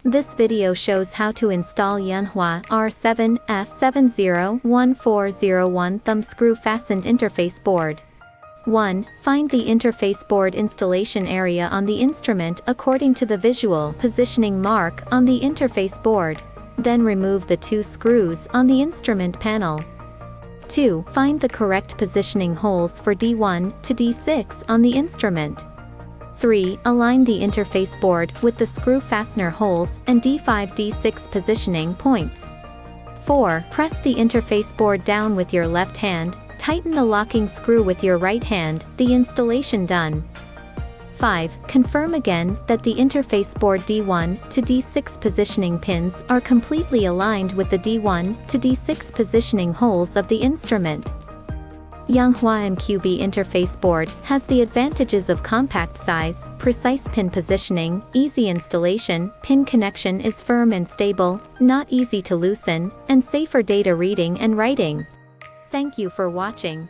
This video shows how to install Yanhua R7F701401 thumb screw fastened interface board. 1. Find the interface board installation area on the instrument according to the visual positioning mark on the interface board. Then remove the 2 screws on the instrument panel. 2. Find the correct positioning holes for D1 to D6 on the instrument. 3. Align the interface board with the screw fastener holes and D5-D6 positioning points. 4. Press the interface board down with your left hand, tighten the locking screw with your right hand, the installation done. 5. Confirm again that the interface board D1 to D6 positioning pins are completely aligned with the D1 to D6 positioning holes of the instrument. Yanhua MQB interface board has the advantages of compact size, precise pin positioning, easy installation, pin connection is firm and stable, not easy to loosen, and safer data reading and writing. Thank you for watching.